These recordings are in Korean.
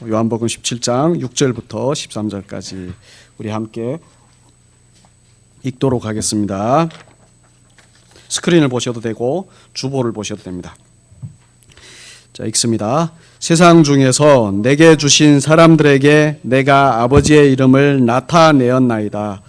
요한복음 17장 6절부터 13절까지 우리 함께 읽도록 하겠습니다. 스크린을 보셔도 되고 주보를 보셔도 됩니다. 자, 읽습니다. 세상 중에서 내게 주신 사람들에게 내가 아버지의 이름을 나타내었나이다.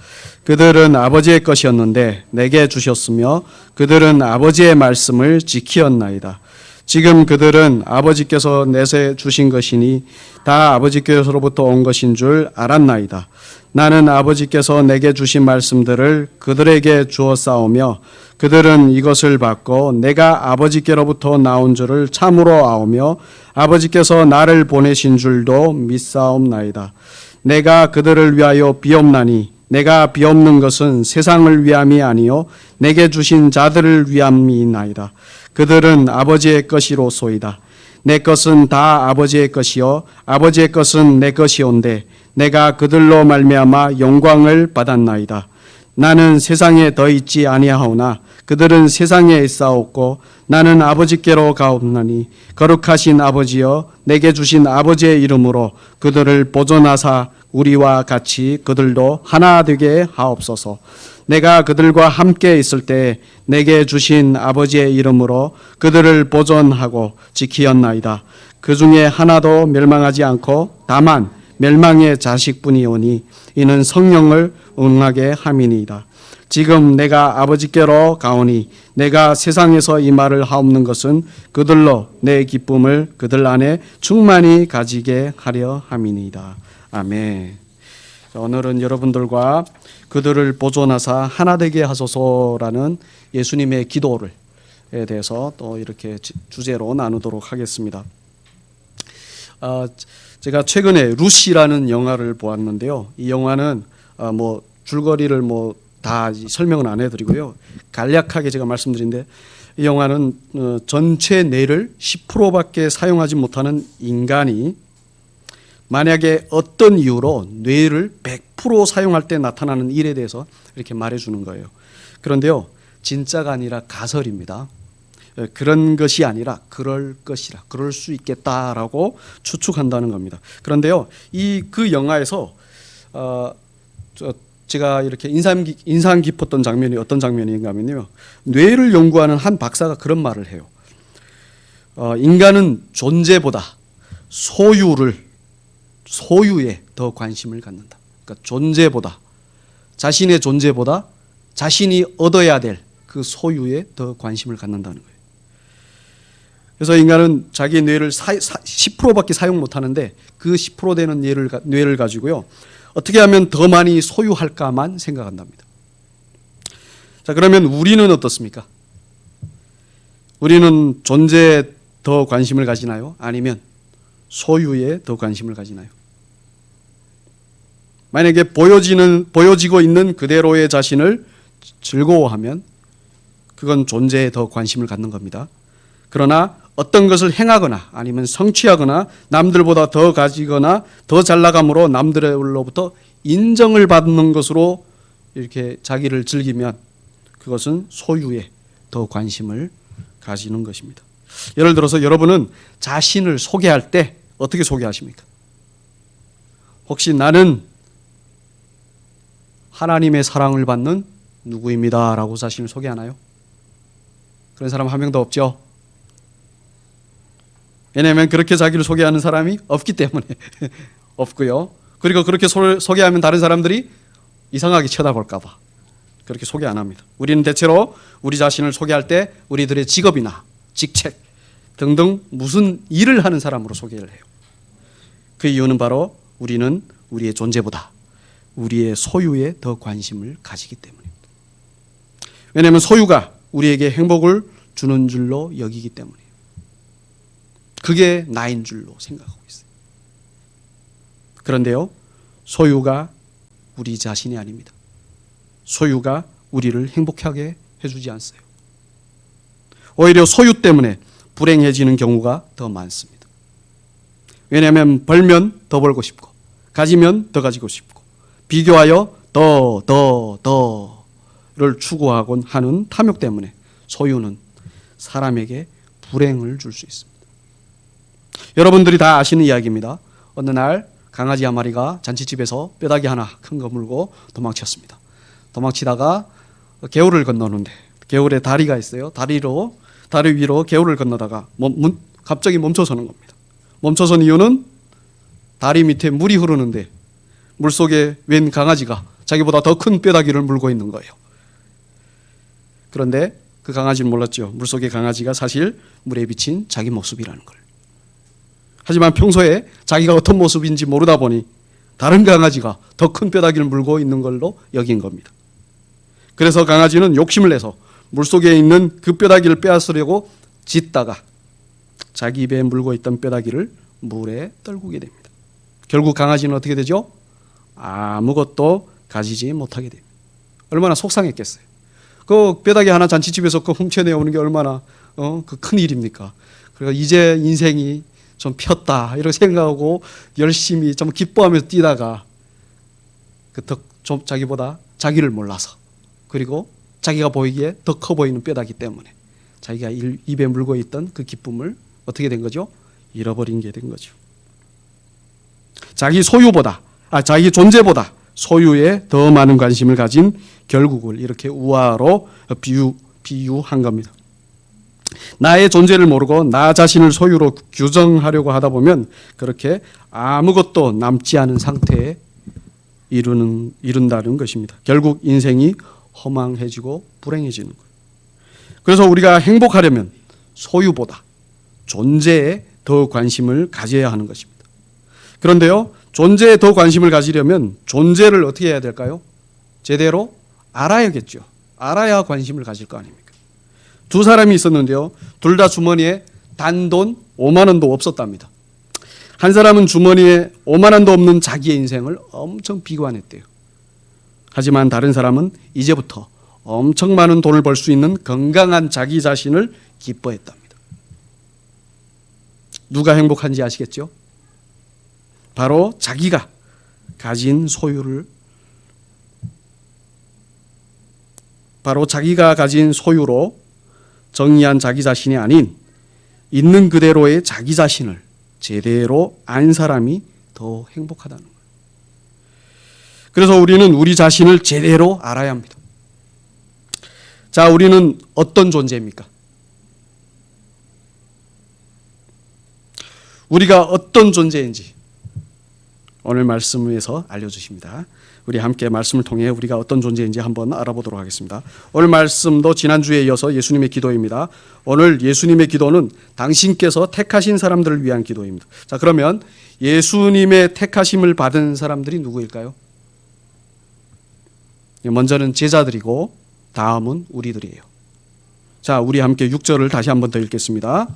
그들은 아버지의 것이었는데 내게 주셨으며 그들은 아버지의 말씀을 지키었나이다. 지금 그들은 아버지께서 내게 주신 것이니 다 아버지께서로부터 온 것인 줄 알았나이다. 나는 아버지께서 내게 주신 말씀들을 그들에게 주었사오며 그들은 이것을 받고 내가 아버지께로부터 나온 줄을 참으로 아오며 아버지께서 나를 보내신 줄도 믿사옵나이다. 내가 그들을 위하여 비옵나니 내가 비옵는 것은 세상을 위함이 아니요 내게 주신 자들을 위함이나이다. 그들은 아버지의 것이로소이다. 내 것은 다 아버지의 것이요 아버지의 것은 내 것이온데 내가 그들로 말미암아 영광을 받았나이다. 나는 세상에 더 있지 아니하오나 그들은 세상에 있사옵고 나는 아버지께로 가옵나니 거룩하신 아버지여 내게 주신 아버지의 이름으로 그들을 보존하사 우리와 같이 그들도 하나 되게 하옵소서. 내가 그들과 함께 있을 때 내게 주신 아버지의 이름으로 그들을 보존하고 지키었나이다. 그 중에 하나도 멸망하지 않고 다만 멸망의 자식뿐이오니 이는 성령을 응하게 함이니이다. 지금 내가 아버지께로 가오니 내가 세상에서 이 말을 하옵는 것은 그들로 내 기쁨을 그들 안에 충만히 가지게 하려 함이니이다. 아멘. 오늘은 여러분들과 그들을 보존하사 하나 되게 하소서라는 예수님의 기도를 대해서 또 이렇게 주제로 나누도록 하겠습니다. 제가 최근에 루시라는 영화를 보았는데요. 이 영화는 뭐 줄거리를 뭐 다 설명은 안 해드리고요. 간략하게 제가 말씀드린데 이 영화는 전체 뇌를 10%밖에 사용하지 못하는 인간이 만약에 어떤 이유로 뇌를 100% 사용할 때 나타나는 일에 대해서 이렇게 말해주는 거예요. 그런데요, 진짜가 아니라 가설입니다. 그런 것이 아니라 그럴 것이라, 그럴 수 있겠다라고 추측한다는 겁니다. 그런데요, 그 영화에서 제가 이렇게 인상 깊었던 장면이 어떤 장면인가 하면요, 뇌를 연구하는 한 박사가 그런 말을 해요. 인간은 존재보다 소유에 더 관심을 갖는다. 그러니까 자신의 존재보다 자신이 얻어야 될 그 소유에 더 관심을 갖는다는 거예요. 그래서 인간은 자기 뇌를 10%밖에 사용 못하는데 그 10% 되는 뇌를 가지고요, 어떻게 하면 더 많이 소유할까만 생각한답니다. 자, 그러면 우리는 어떻습니까? 우리는 존재에 더 관심을 가지나요? 아니면 소유에 더 관심을 가지나요? 만약에 보여지고 있는 그대로의 자신을 즐거워하면 그건 존재에 더 관심을 갖는 겁니다. 그러나 어떤 것을 행하거나 아니면 성취하거나 남들보다 더 가지거나 더 잘나감으로 남들로부터 인정을 받는 것으로 이렇게 자기를 즐기면 그것은 소유에 더 관심을 가지는 것입니다. 예를 들어서 여러분은 자신을 소개할 때 어떻게 소개하십니까? 혹시 나는 하나님의 사랑을 받는 누구입니다 라고 자신을 소개하나요? 그런 사람 한 명도 없죠? 왜냐하면 그렇게 자기를 소개하는 사람이 없기 때문에 없고요. 그리고 그렇게 소개하면 다른 사람들이 이상하게 쳐다볼까 봐 그렇게 소개 안 합니다. 우리는 대체로 우리 자신을 소개할 때 우리들의 직업이나 직책 등등 무슨 일을 하는 사람으로 소개를 해요. 그 이유는 바로 우리는 우리의 존재보다 우리의 소유에 더 관심을 가지기 때문입니다. 왜냐하면 소유가 우리에게 행복을 주는 줄로 여기기 때문이에요. 그게 나인 줄로 생각하고 있어요. 그런데요, 소유가 우리 자신이 아닙니다. 소유가 우리를 행복하게 해주지 않어요. 오히려 소유 때문에 불행해지는 경우가 더 많습니다. 왜냐하면 벌면 더 벌고 싶고 가지면 더 가지고 싶고 비교하여 더를 추구하곤 하는 탐욕 때문에 소유는 사람에게 불행을 줄 수 있습니다. 여러분들이 다 아시는 이야기입니다. 어느 날 강아지 한 마리가 잔치집에서 뼈다귀 하나 큰 거 물고 도망쳤습니다. 도망치다가 개울을 건너는데 개울에 다리가 있어요. 다리 위로 개울을 건너다가 갑자기 멈춰서는 겁니다. 멈춰선 이유는 다리 밑에 물이 흐르는데 물속에 웬 강아지가 자기보다 더 큰 뼈다귀를 물고 있는 거예요. 그런데 그 강아지는 몰랐죠. 물속의 강아지가 사실 물에 비친 자기 모습이라는 걸. 하지만 평소에 자기가 어떤 모습인지 모르다 보니 다른 강아지가 더 큰 뼈다귀를 물고 있는 걸로 여긴 겁니다. 그래서 강아지는 욕심을 내서 물속에 있는 그 뼈다귀를 빼앗으려고 짖다가 자기 입에 물고 있던 뼈다귀를 물에 떨구게 됩니다. 결국 강아지는 어떻게 되죠? 아무것도 가지지 못하게 됩니다. 얼마나 속상했겠어요. 그 뼈다귀 하나 잔치집에서 그 훔쳐내오는 게 얼마나 그 큰 일입니까? 그래서 이제 인생이 좀 폈다 이렇게 생각하고 열심히 좀 기뻐하면서 뛰다가 좀 자기보다 자기를 몰라서 그리고 자기가 보이기에 더 커 보이는 뼈다귀 때문에 자기가 입에 물고 있던 그 기쁨을 어떻게 된 거죠? 잃어버린 게 된 거죠. 자기 존재보다 소유에 더 많은 관심을 가진 결국을 이렇게 우화로 비유한 겁니다. 나의 존재를 모르고 나 자신을 소유로 규정하려고 하다 보면 그렇게 아무것도 남지 않은 상태에 이른다는 것입니다. 결국 인생이 허망해지고 불행해지는 거예요. 그래서 우리가 행복하려면 소유보다 존재에 더 관심을 가져야 하는 것입니다. 그런데요, 존재에 더 관심을 가지려면 존재를 어떻게 해야 될까요? 제대로 알아야겠죠. 알아야 관심을 가질 거 아닙니까? 두 사람이 있었는데요, 둘 다 주머니에 단돈 5만 원도 없었답니다. 한 사람은 주머니에 5만 원도 없는 자기의 인생을 엄청 비관했대요. 하지만 다른 사람은 이제부터 엄청 많은 돈을 벌 수 있는 건강한 자기 자신을 기뻐했답니다. 누가 행복한지 아시겠죠? 바로 자기가 가진 소유로 정의한 자기 자신이 아닌 있는 그대로의 자기 자신을 제대로 안 사람이 더 행복하다는 거예요. 그래서 우리는 우리 자신을 제대로 알아야 합니다. 자, 우리는 어떤 존재입니까? 우리가 어떤 존재인지 오늘 말씀에서 알려주십니다. 우리 함께 말씀을 통해 우리가 어떤 존재인지 한번 알아보도록 하겠습니다. 오늘 말씀도 지난주에 이어서 예수님의 기도입니다. 오늘 예수님의 기도는 당신께서 택하신 사람들을 위한 기도입니다. 자, 그러면 예수님의 택하심을 받은 사람들이 누구일까요? 먼저는 제자들이고 다음은 우리들이에요. 자, 우리 함께 6절을 다시 한번 더 읽겠습니다.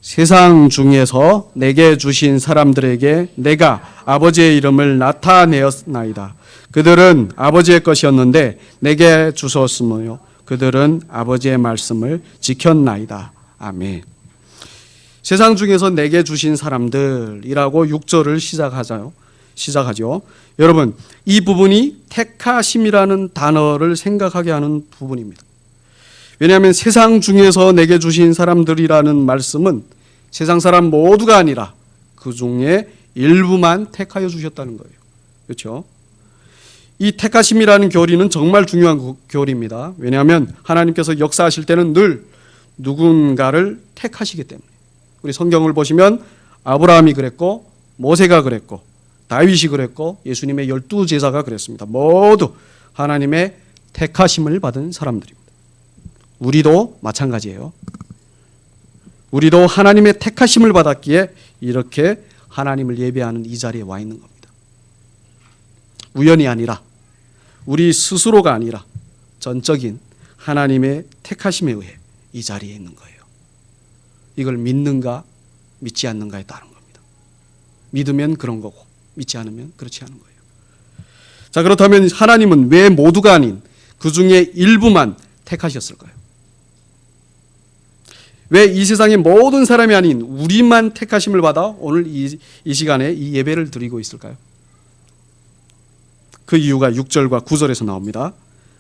세상 중에서 내게 주신 사람들에게 내가 아버지의 이름을 나타내었나이다. 그들은 아버지의 것이었는데 내게 주셨으며 그들은 아버지의 말씀을 지켰나이다. 아멘. 세상 중에서 내게 주신 사람들이라고 6절을 시작하죠. 여러분, 이 부분이 택하심이라는 단어를 생각하게 하는 부분입니다. 왜냐하면 세상 중에서 내게 주신 사람들이라는 말씀은 세상 사람 모두가 아니라 그 중에 일부만 택하여 주셨다는 거예요. 그렇죠? 이 택하심이라는 교리는 정말 중요한 교리입니다. 왜냐하면 하나님께서 역사하실 때는 늘 누군가를 택하시기 때문에. 우리 성경을 보시면 아브라함이 그랬고 모세가 그랬고 다윗이 그랬고 예수님의 12제자가 그랬습니다. 모두 하나님의 택하심을 받은 사람들입니다. 우리도 마찬가지예요. 우리도 하나님의 택하심을 받았기에 이렇게 하나님을 예배하는 이 자리에 와 있는 겁니다. 우연이 아니라 우리 스스로가 아니라 전적인 하나님의 택하심에 의해 이 자리에 있는 거예요. 이걸 믿는가 믿지 않는가에 따른 겁니다. 믿으면 그런 거고 믿지 않으면 그렇지 않은 거예요. 자, 그렇다면 하나님은 왜 모두가 아닌 그 중에 일부만 택하셨을까요? 왜 이 세상의 모든 사람이 아닌 우리만 택하심을 받아 오늘 이 시간에 이 예배를 드리고 있을까요? 그 이유가 6절과 9절에서 나옵니다.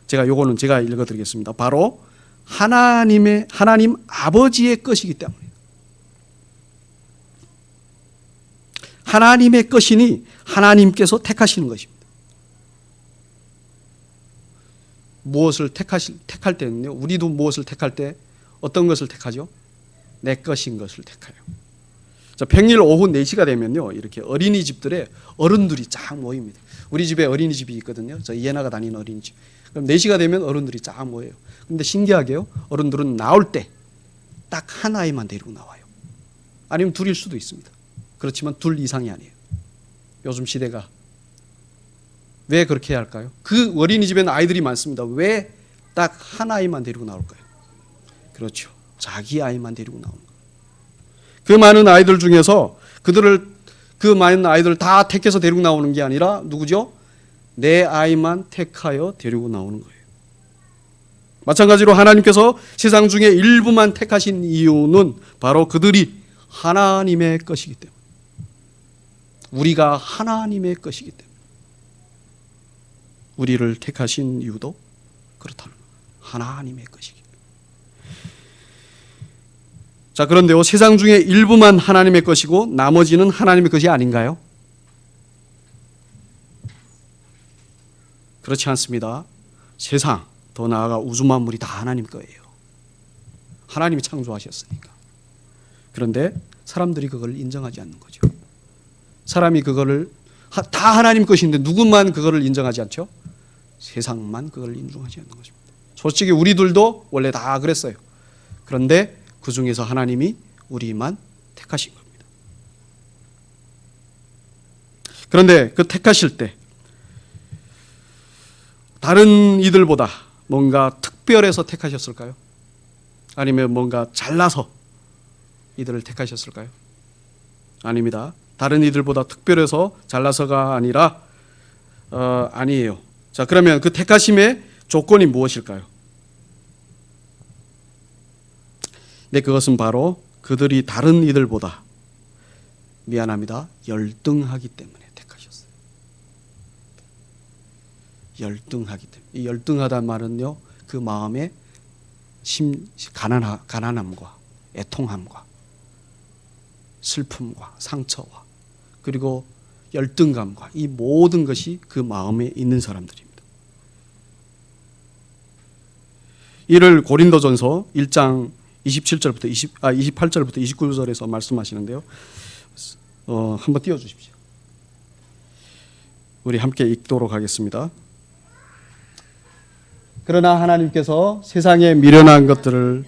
제가 읽어드리겠습니다. 바로 하나님 아버지의 것이기 때문입니다. 하나님의 것이니 하나님께서 택하시는 것입니다. 무엇을 택할 때는요, 우리도 무엇을 택할 때 어떤 것을 택하죠? 내 것인 것을 택해요. 자, 평일 오후 4시가 되면요, 이렇게 어린이집들에 어른들이 쫙 모입니다. 우리 집에 어린이집이 있거든요. 저 이해나가 다니는 어린이집. 그럼 4시가 되면 어른들이 쫙 모여요. 근데 신기하게요, 어른들은 나올 때 딱 한 아이만 데리고 나와요. 아니면 둘일 수도 있습니다. 그렇지만 둘 이상이 아니에요. 요즘 시대가. 왜 그렇게 해야 할까요? 그 어린이집에는 아이들이 많습니다. 왜 딱 한 아이만 데리고 나올까요? 그렇죠. 자기 아이만 데리고 나오는 거예요. 그 많은 아이들 중에서 그 많은 아이들을 다 택해서 데리고 나오는 게 아니라 누구죠? 내 아이만 택하여 데리고 나오는 거예요. 마찬가지로 하나님께서 세상 중에 일부만 택하신 이유는 바로 그들이 하나님의 것이기 때문에, 우리가 하나님의 것이기 때문에 우리를 택하신 이유도 그렇다는 거예요. 하나님의 것이기 때문에. 자, 그런데요, 세상 중에 일부만 하나님의 것이고 나머지는 하나님의 것이 아닌가요? 그렇지 않습니다. 세상, 더 나아가 우주 만물이 다 하나님 거예요. 하나님이 창조하셨으니까. 그런데 사람들이 그걸 인정하지 않는 거죠. 사람이 그거를 다 하나님 것인데 누구만 그거를 인정하지 않죠? 세상만 그걸 인정하지 않는 것입니다. 솔직히 우리들도 원래 다 그랬어요. 그런데 그 중에서 하나님이 우리만 택하신 겁니다. 그런데 그 택하실 때 다른 이들보다 뭔가 특별해서 택하셨을까요? 아니면 뭔가 잘나서 이들을 택하셨을까요? 아닙니다. 다른 이들보다 특별해서 잘나서가 아니라 아니에요. 자, 그러면 그 택하심의 조건이 무엇일까요? 네, 그것은 바로 그들이 다른 이들보다 열등하기 때문에 택하셨어요. 열등하기 때문에. 이 열등하다는 말은요, 그 마음의 가난함과 애통함과 슬픔과 상처와 그리고 열등감과 이 모든 것이 그 마음에 있는 사람들입니다. 이를 고린도전서 1장 28절부터 29절에서 말씀하시는데요. 한번 띄워주십시오. 우리 함께 읽도록 하겠습니다. 그러나 하나님께서 세상에 미련한 것들을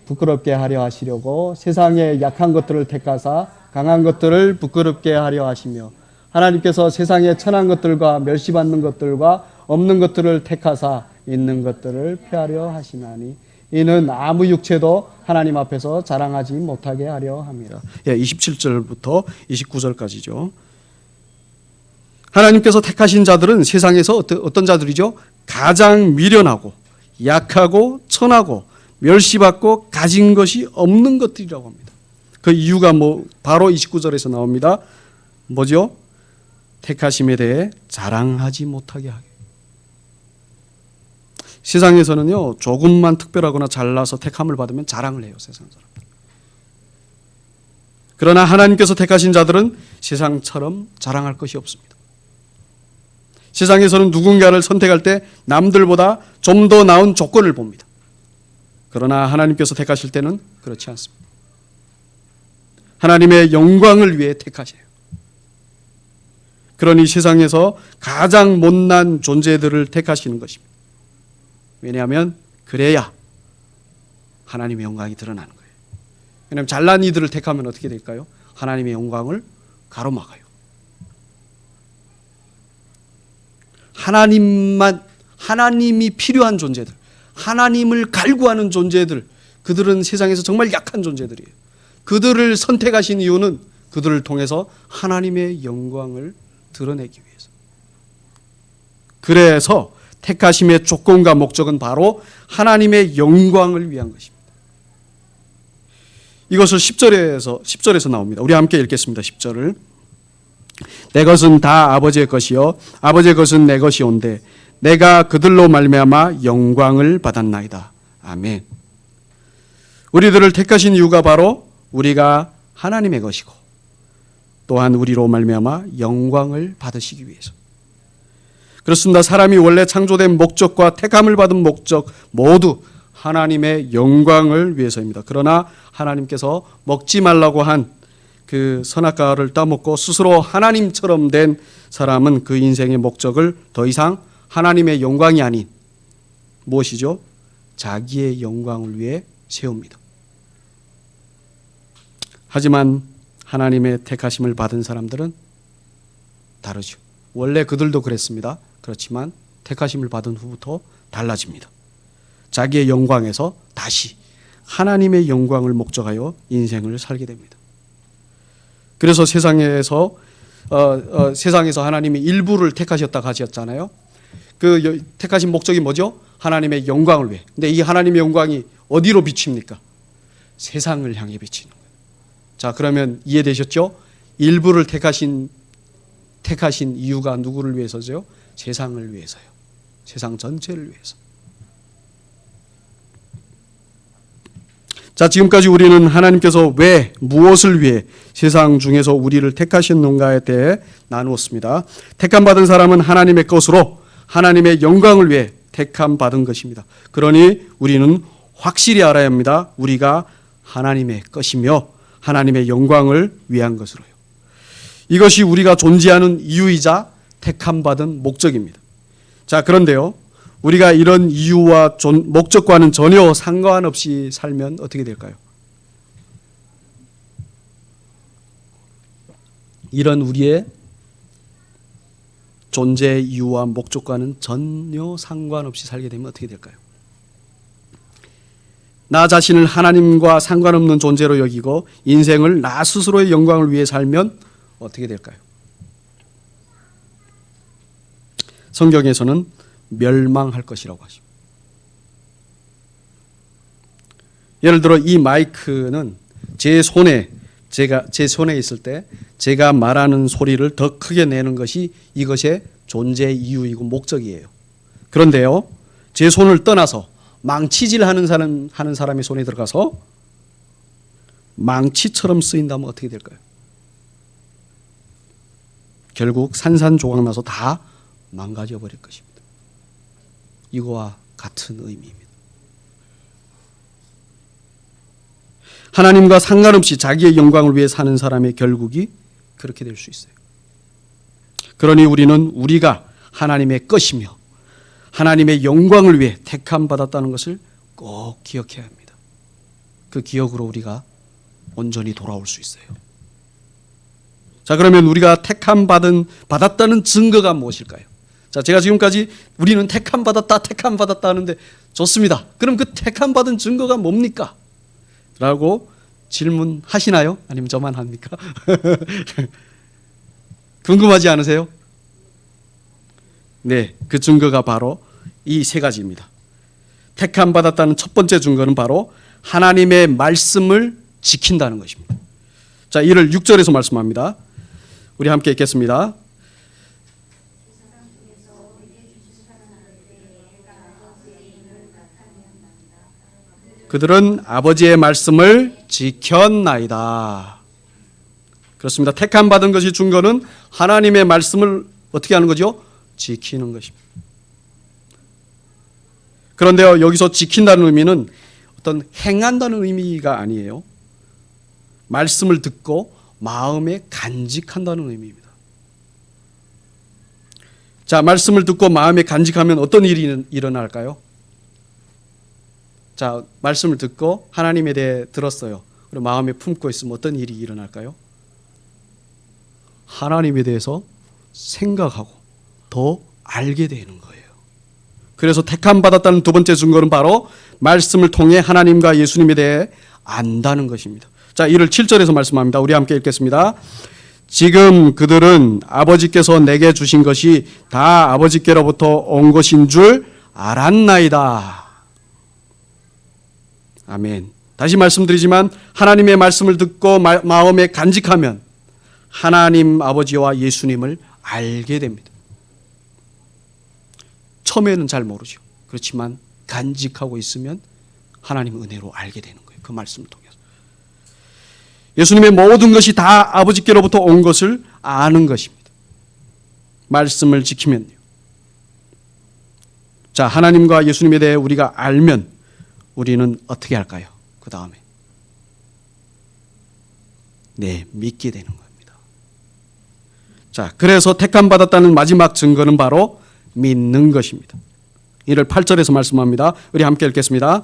부끄럽게 하려 하시려고 세상에 약한 것들을 택하사 강한 것들을 부끄럽게 하려 하시며, 하나님께서 세상에 천한 것들과 멸시받는 것들과 없는 것들을 택하사 있는 것들을 폐하려 하시나니 이는 아무 육체도 하나님 앞에서 자랑하지 못하게 하려 함이라. 27절부터 29절까지죠. 하나님께서 택하신 자들은 세상에서 어떤 자들이죠? 가장 미련하고 약하고 천하고 멸시받고 가진 것이 없는 것들이라고 합니다. 그 이유가 바로 29절에서 나옵니다. 뭐죠? 택하심에 대해 자랑하지 못하게 하게. 세상에서는요, 조금만 특별하거나 잘나서 택함을 받으면 자랑을 해요, 세상 사람들. 그러나 하나님께서 택하신 자들은 세상처럼 자랑할 것이 없습니다. 세상에서는 누군가를 선택할 때 남들보다 좀 더 나은 조건을 봅니다. 그러나 하나님께서 택하실 때는 그렇지 않습니다. 하나님의 영광을 위해 택하셔요. 그러니 세상에서 가장 못난 존재들을 택하시는 것입니다. 왜냐하면 그래야 하나님의 영광이 드러나는 거예요. 왜냐하면 잘난 이들을 택하면 어떻게 될까요? 하나님의 영광을 가로막아요. 하나님이 필요한 존재들, 하나님을 갈구하는 존재들, 그들은 세상에서 정말 약한 존재들이에요. 그들을 선택하신 이유는 그들을 통해서 하나님의 영광을 드러내기 위해서. 그래서 택하심의 조건과 목적은 바로 하나님의 영광을 위한 것입니다. 이것을 10절에서 나옵니다. 우리 함께 읽겠습니다. 10절을. 내 것은 다 아버지의 것이요 아버지의 것은 내 것이온데 내가 그들로 말미암아 영광을 받았나이다. 아멘. 우리들을 택하신 이유가 바로 우리가 하나님의 것이고 또한 우리로 말미암아 영광을 받으시기 위해서. 그렇습니다. 사람이 원래 창조된 목적과 택함을 받은 목적 모두 하나님의 영광을 위해서입니다. 그러나 하나님께서 먹지 말라고 한 그 선악과를 따먹고 스스로 하나님처럼 된 사람은 그 인생의 목적을 더 이상 하나님의 영광이 아닌 무엇이죠? 자기의 영광을 위해 세웁니다. 하지만 하나님의 택하심을 받은 사람들은 다르죠. 원래 그들도 그랬습니다. 그렇지만 택하심을 받은 후부터 달라집니다. 자기의 영광에서 다시 하나님의 영광을 목적하여 인생을 살게 됩니다. 그래서 세상에서 하나님이 일부를 택하셨다고 하셨잖아요. 그 택하신 목적이 뭐죠? 하나님의 영광을 위해. 근데 이 하나님의 영광이 어디로 비칩니까? 세상을 향해 비치는 거예요. 자, 그러면 이해되셨죠? 일부를 택하신 이유가 누구를 위해서죠? 세상을 위해서요. 세상 전체를 위해서. 자, 지금까지 우리는 하나님께서 왜, 무엇을 위해 세상 중에서 우리를 택하셨는가에 대해 나누었습니다. 택함받은 사람은 하나님의 것으로 하나님의 영광을 위해 택함받은 것입니다. 그러니 우리는 확실히 알아야 합니다. 우리가 하나님의 것이며 하나님의 영광을 위한 것으로요. 이것이 우리가 존재하는 이유이자 택함받은 목적입니다. 자, 그런데요, 우리가 이런 이유와 목적과는 전혀 상관없이 살면 어떻게 될까요? 이런 우리의 존재 이유와 목적과는 전혀 상관없이 살게 되면 어떻게 될까요? 나 자신을 하나님과 상관없는 존재로 여기고 인생을 나 스스로의 영광을 위해 살면 어떻게 될까요? 성경에서는 멸망할 것이라고 하십니다. 예를 들어 이 마이크는 제 손에 있을 때 제가 말하는 소리를 더 크게 내는 것이 이것의 존재 이유이고 목적이에요. 그런데요, 제 손을 떠나서 망치질 하는 사람의 손에 들어가서 망치처럼 쓰인다면 어떻게 될까요? 결국 산산조각 나서 다 망가져 버릴 것입니다. 이거와 같은 의미입니다. 하나님과 상관없이 자기의 영광을 위해 사는 사람의 결국이 그렇게 될 수 있어요. 그러니 우리는 우리가 하나님의 것이며 하나님의 영광을 위해 택함 받았다는 것을 꼭 기억해야 합니다. 그 기억으로 우리가 온전히 돌아올 수 있어요. 자, 그러면 우리가 택함 받았다는 증거가 무엇일까요? 자, 제가 지금까지 우리는 택함 받았다 하는데 좋습니다. 그럼 그 택함 받은 증거가 뭡니까? 라고 질문하시나요? 아니면 저만 합니까? 궁금하지 않으세요? 네, 그 증거가 바로 이 세 가지입니다. 택함 받았다는 첫 번째 증거는 바로 하나님의 말씀을 지킨다는 것입니다. 자, 이를 6절에서 말씀합니다. 우리 함께 읽겠습니다. 그들은 아버지의 말씀을 지켰나이다. 그렇습니다. 택함 받은 것이 증거는 하나님의 말씀을 어떻게 하는 거죠? 지키는 것입니다. 그런데요, 여기서 지킨다는 의미는 어떤 행한다는 의미가 아니에요. 말씀을 듣고 마음에 간직한다는 의미입니다. 자, 말씀을 듣고 마음에 간직하면 어떤 일이 일어날까요? 자, 말씀을 듣고 하나님에 대해 들었어요. 그리고 마음에 품고 있으면 어떤 일이 일어날까요? 하나님에 대해서 생각하고 더 알게 되는 거예요. 그래서 택함 받았다는 두 번째 증거는 바로 말씀을 통해 하나님과 예수님에 대해 안다는 것입니다. 자, 이를 7절에서 말씀합니다. 우리 함께 읽겠습니다. 지금 그들은 아버지께서 내게 주신 것이 다 아버지께로부터 온 것인 줄 알았나이다. 아멘. 다시 말씀드리지만 하나님의 말씀을 듣고 마음에 간직하면 하나님 아버지와 예수님을 알게 됩니다. 처음에는 잘 모르죠. 그렇지만 간직하고 있으면 하나님 은혜로 알게 되는 거예요. 그 말씀을 통해서. 예수님의 모든 것이 다 아버지께로부터 온 것을 아는 것입니다. 말씀을 지키면요. 자, 하나님과 예수님에 대해 우리가 알면 우리는 어떻게 할까요? 그 다음에 믿게 되는 겁니다. 자, 그래서 택함 받았다는 마지막 증거는 바로 믿는 것입니다. 이를 8절에서 말씀합니다. 우리 함께 읽겠습니다.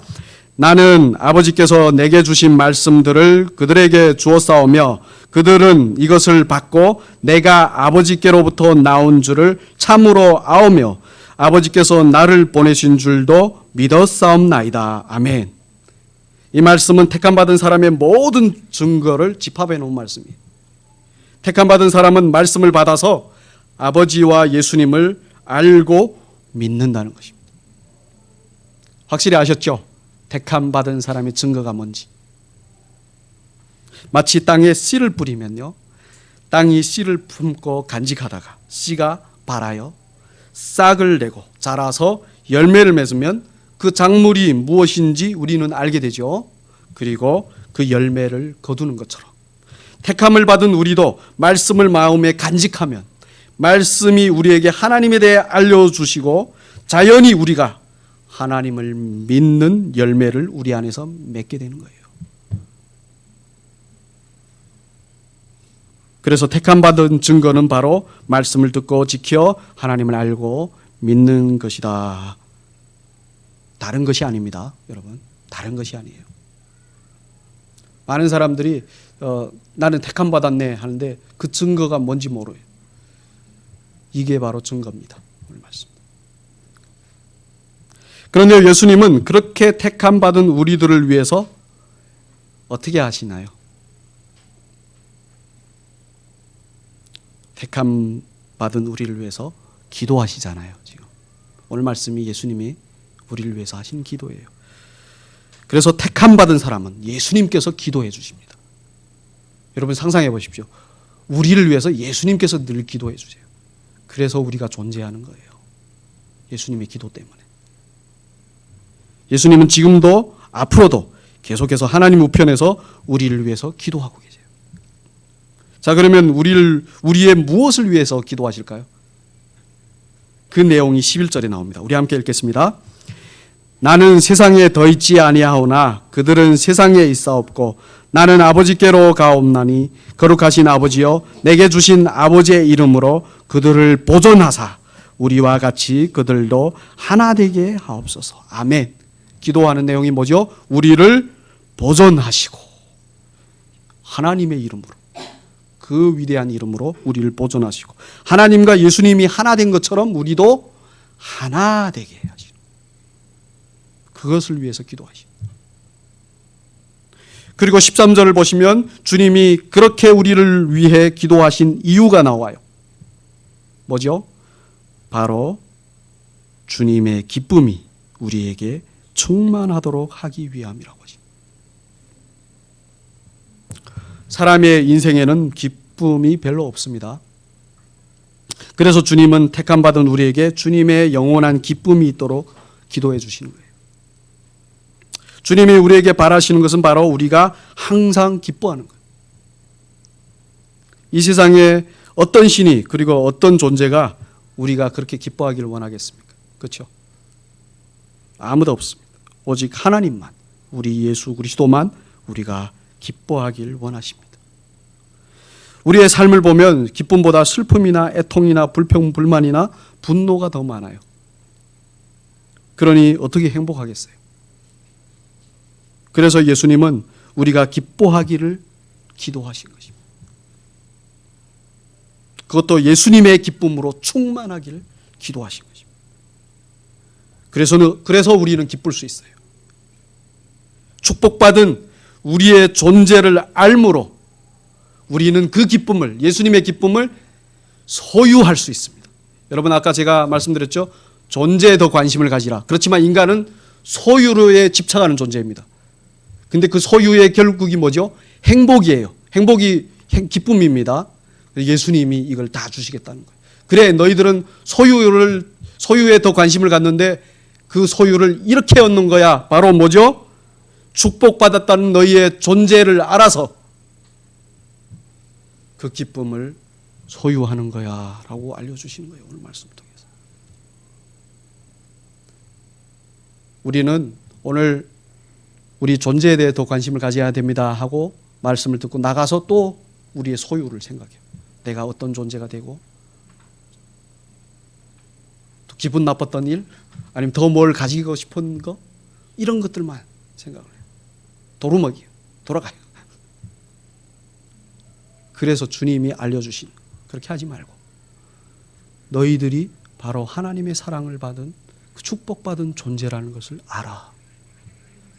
나는 아버지께서 내게 주신 말씀들을 그들에게 주었사오며 그들은 이것을 받고 내가 아버지께로부터 나온 줄을 참으로 아오며 아버지께서 나를 보내신 줄도 믿었사옵나이다. 아멘. 이 말씀은 택함받은 사람의 모든 증거를 집합해 놓은 말씀이에요. 택함받은 사람은 말씀을 받아서 아버지와 예수님을 알고 믿는다는 것입니다. 확실히 아셨죠? 택함받은 사람의 증거가 뭔지. 마치 땅에 씨를 뿌리면요, 땅이 씨를 품고 간직하다가 씨가 발하여 싹을 내고 자라서 열매를 맺으면 그 작물이 무엇인지 우리는 알게 되죠. 그리고 그 열매를 거두는 것처럼 택함을 받은 우리도 말씀을 마음에 간직하면 말씀이 우리에게 하나님에 대해 알려주시고 자연히 우리가 하나님을 믿는 열매를 우리 안에서 맺게 되는 거예요. 그래서 택함받은 증거는 바로 말씀을 듣고 지켜 하나님을 알고 믿는 것이다. 다른 것이 아닙니다, 여러분. 다른 것이 아니에요. 많은 사람들이 나는 택함받았네 하는데 그 증거가 뭔지 모르요. 이게 바로 증거입니다. 오늘 말씀. 그런데 예수님은 그렇게 택함받은 우리들을 위해서 어떻게 하시나요? 택함받은 우리를 위해서 기도하시잖아요. 지금 오늘 말씀이 예수님이 우리를 위해서 하신 기도예요. 그래서 택함받은 사람은 예수님께서 기도해 주십니다. 여러분 상상해 보십시오. 우리를 위해서 예수님께서 늘 기도해 주세요. 그래서 우리가 존재하는 거예요. 예수님의 기도 때문에. 예수님은 지금도 앞으로도 계속해서 하나님 우편에서 우리를 위해서 기도하고 계세요. 자, 그러면 우리의 무엇을 위해서 기도하실까요? 그 내용이 11절에 나옵니다. 우리 함께 읽겠습니다. 나는 세상에 더 있지 아니하오나 그들은 세상에 있사옵고 나는 아버지께로 가옵나니 거룩하신 아버지여 내게 주신 아버지의 이름으로 그들을 보존하사 우리와 같이 그들도 하나 되게 하옵소서. 아멘. 기도하는 내용이 뭐죠? 우리를 보존하시고 하나님의 이름으로, 그 위대한 이름으로 우리를 보존하시고 하나님과 예수님이 하나 된 것처럼 우리도 하나 되게 하시는, 그것을 위해서 기도하시는. 그리고 13절을 보시면 주님이 그렇게 우리를 위해 기도하신 이유가 나와요. 뭐죠? 바로 주님의 기쁨이 우리에게 충만하도록 하기 위함이라고 하십니다. 사람의 인생에는 기쁨이 별로 없습니다. 그래서 주님은 택함받은 우리에게 주님의 영원한 기쁨이 있도록 기도해 주시는 거예요. 주님이 우리에게 바라시는 것은 바로 우리가 항상 기뻐하는 거예요. 이 세상에 어떤 신이 그리고 어떤 존재가 우리가 그렇게 기뻐하기를 원하겠습니까? 그렇죠? 아무도 없습니다. 오직 하나님만, 우리 예수 그리스도만 우리가 기뻐하길 원하십니다. 우리의 삶을 보면 기쁨보다 슬픔이나 애통이나 불평, 불만이나 분노가 더 많아요. 그러니 어떻게 행복하겠어요? 그래서 예수님은 우리가 기뻐하기를 기도하신 것입니다. 그것도 예수님의 기쁨으로 충만하기를 기도하신 것입니다. 그래서 우리는 기쁠 수 있어요. 축복받은 우리의 존재를 알므로 우리는 그 기쁨을, 예수님의 기쁨을 소유할 수 있습니다. 여러분 아까 제가 말씀드렸죠? 존재에 더 관심을 가지라. 그렇지만 인간은 소유에 집착하는 존재입니다. 근데 그 소유의 결국이 뭐죠? 행복이에요. 행복이 기쁨입니다. 예수님이 이걸 다 주시겠다는 거예요. 그래, 너희들은 소유에 더 관심을 갖는데 그 소유를 이렇게 얻는 거야. 바로 뭐죠? 축복받았다는 너희의 존재를 알아서 그 기쁨을 소유하는 거야 라고 알려주시는 거예요. 오늘 말씀 통해서. 우리는 오늘 우리 존재에 대해 더 관심을 가져야 됩니다 하고 말씀을 듣고 나가서 또 우리의 소유를 생각해요. 내가 어떤 존재가 되고 또 기분 나빴던 일 아니면 더 뭘 가지고 싶은 거 이런 것들만 생각을 해요. 도루묵이에요. 돌아가요. 그래서 주님이 알려주신 그렇게 하지 말고 너희들이 바로 하나님의 사랑을 받은 그 축복받은 존재라는 것을 알아.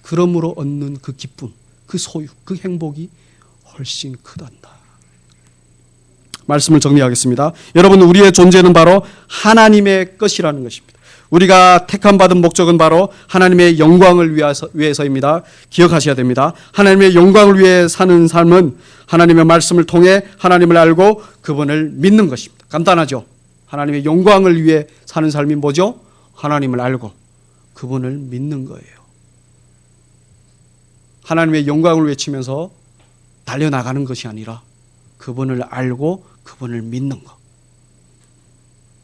그러므로 얻는 그 기쁨, 그 소유, 그 행복이 훨씬 크단다. 말씀을 정리하겠습니다. 여러분, 우리의 존재는 바로 하나님의 것이라는 것입니다. 우리가 택함 받은 목적은 바로 하나님의 영광을 위해서입니다. 기억하셔야 됩니다. 하나님의 영광을 위해 사는 삶은 하나님의 말씀을 통해 하나님을 알고 그분을 믿는 것입니다. 간단하죠? 하나님의 영광을 위해 사는 삶이 뭐죠? 하나님을 알고 그분을 믿는 거예요. 하나님의 영광을 외치면서 달려나가는 것이 아니라 그분을 알고 그분을 믿는 것.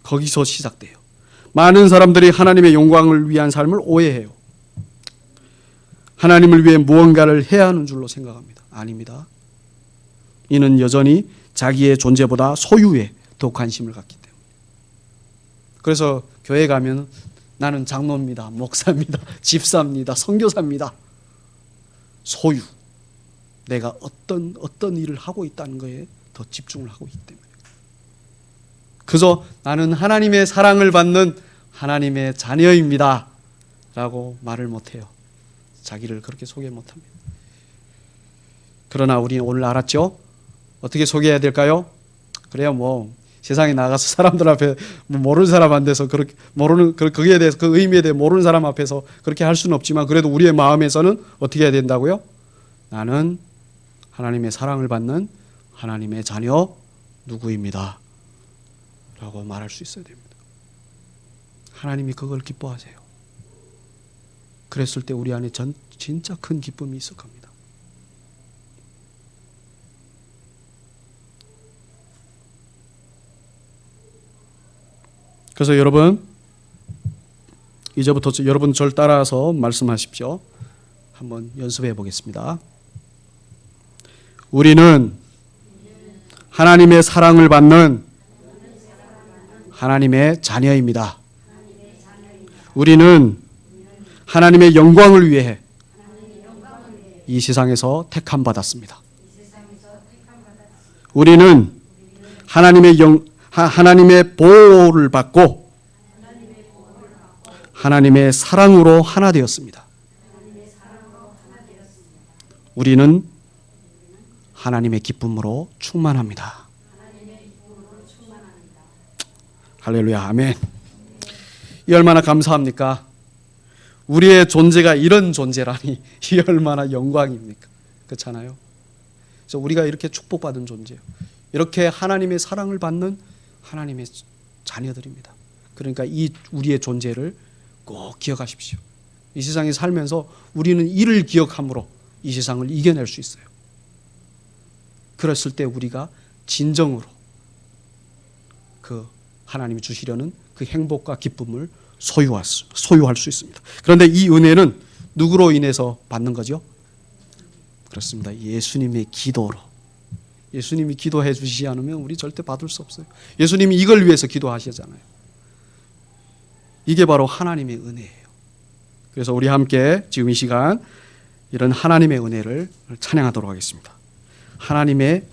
거기서 시작돼요. 많은 사람들이 하나님의 영광을 위한 삶을 오해해요. 하나님을 위해 무언가를 해야 하는 줄로 생각합니다. 아닙니다. 이는 여전히 자기의 존재보다 소유에 더 관심을 갖기 때문에. 그래서 교회 가면 나는 장로입니다. 목사입니다. 집사입니다. 선교사입니다. 소유. 내가 어떤 일을 하고 있다는 거에 더 집중을 하고 있기 때문에. 그저 나는 하나님의 사랑을 받는 하나님의 자녀입니다 라고 말을 못해요. 자기를 그렇게 소개 못합니다. 그러나 우리는 오늘 알았죠? 어떻게 소개해야 될까요? 그래요, 세상에 나가서 사람들 앞에 모르는 사람한테서 그렇게 거기에 대해서 그 의미에 대해 모르는 사람 앞에서 그렇게 할 수는 없지만 그래도 우리의 마음에서는 어떻게 해야 된다고요? 나는 하나님의 사랑을 받는 하나님의 자녀 누구입니다 라고 말할 수 있어야 됩니다. 하나님이 그걸 기뻐하세요. 그랬을 때 우리 안에 진짜 큰 기쁨이 있을 겁니다. 그래서 여러분, 이제부터 여러분 저를 따라서 말씀하십시오. 한번 연습해 보겠습니다. 우리는 하나님의 사랑을 받는 하나님의 자녀입니다. 우리는 하나님의 영광을 위해 이 세상에서 택함 받았습니다. 우리는 하나님의 보호를 받고 하나님의 사랑으로 하나 되었습니다. 우리는 하나님의 기쁨으로 충만합니다. 할렐루야, 아멘. 이 얼마나 감사합니까? 우리의 존재가 이런 존재라니 이 얼마나 영광입니까? 그렇잖아요. 그래서 우리가 이렇게 축복받은 존재예요. 이렇게 하나님의 사랑을 받는 하나님의 자녀들입니다. 그러니까 이 우리의 존재를 꼭 기억하십시오. 이 세상에 살면서 우리는 이를 기억함으로 이 세상을 이겨낼 수 있어요. 그랬을 때 우리가 진정으로 그 하나님이 주시려는 그 행복과 기쁨을 소유할 수 있습니다. 그런데 이 은혜는 누구로 인해서 받는 거죠? 그렇습니다. 예수님의 기도로. 예수님이 기도해 주시지 않으면 우리 절대 받을 수 없어요. 예수님이 이걸 위해서 기도하시잖아요. 이게 바로 하나님의 은혜예요. 그래서 우리 함께 지금 이 시간 이런 하나님의 은혜를 찬양하도록 하겠습니다. 하나님의